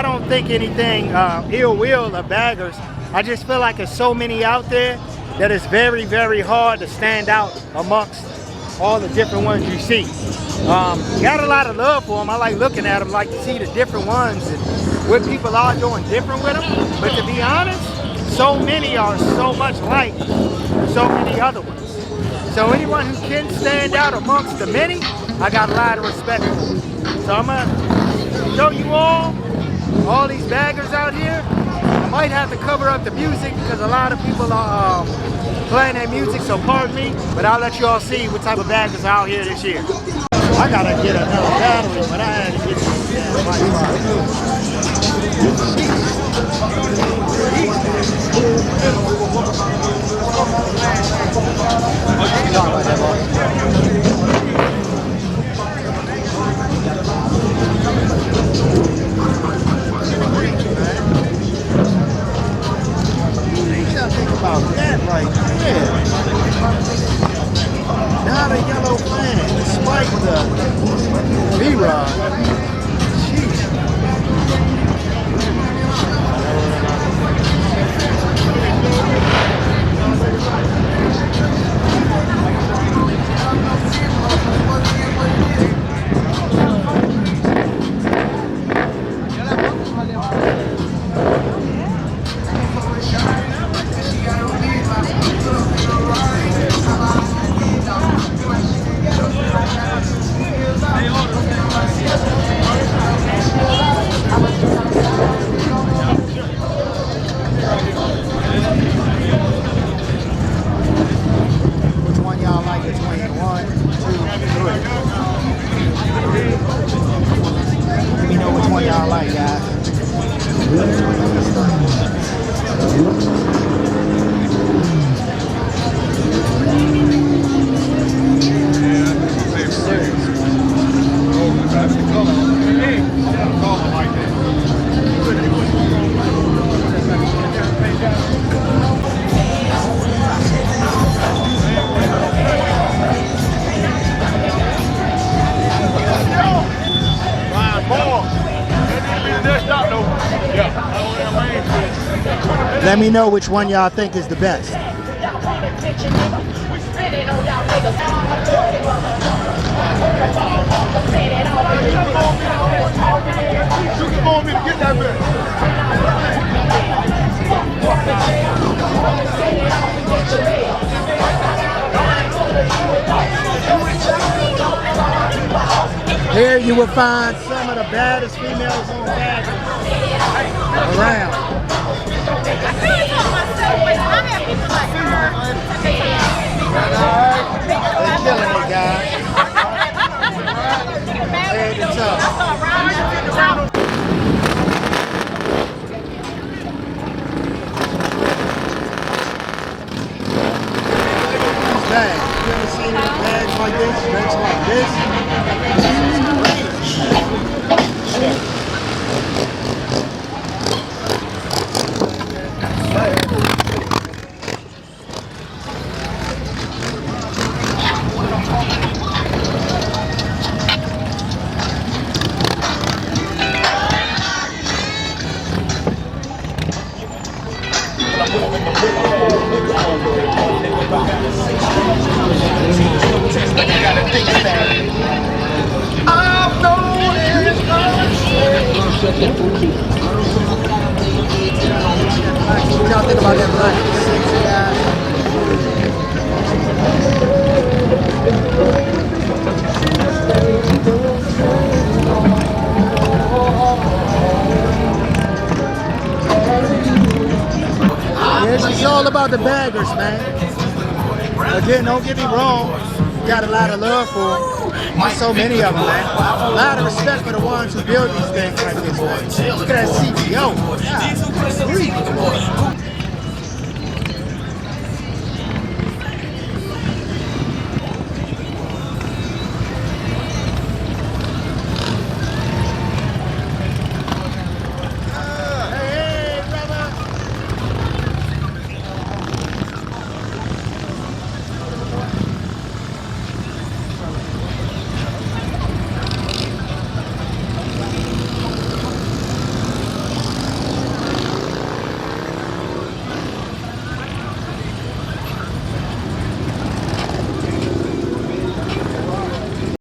I don't think anything ill will of baggers. I just feel like there's so many out there that it's very, very hard to stand out amongst all the different ones you see. Got a lot of love for them. I like looking at them, like to see the different ones and what people are doing different with them. But to be honest, so many are so much like so many other ones. So anyone who can stand out amongst the many, I got a lot of respect for. So I'm gonna show you all these baggers out here. I might have to cover up the music because a lot of people are playing their music, so pardon me, but I'll let you all see what type of baggers are out here this year. I gotta get another battery, but I had to get this bike. About that right there. Not a yellow fan, despite the V-Rod. Let me know which one y'all think is the best. Here you will find some of the baddest females on baggers around. I couldn't tell myself, but I have people like her. They're killing it, guys. Head to toe. Bags. You ever seen bags like this? Bags like this? What y'all think about that black? This is all about the baggers, man. Again, don't get me wrong. Got a lot of love for them. There's so many of them, man. A lot of respect for the ones who build these things like this, man. Look at that CPO. Yeah.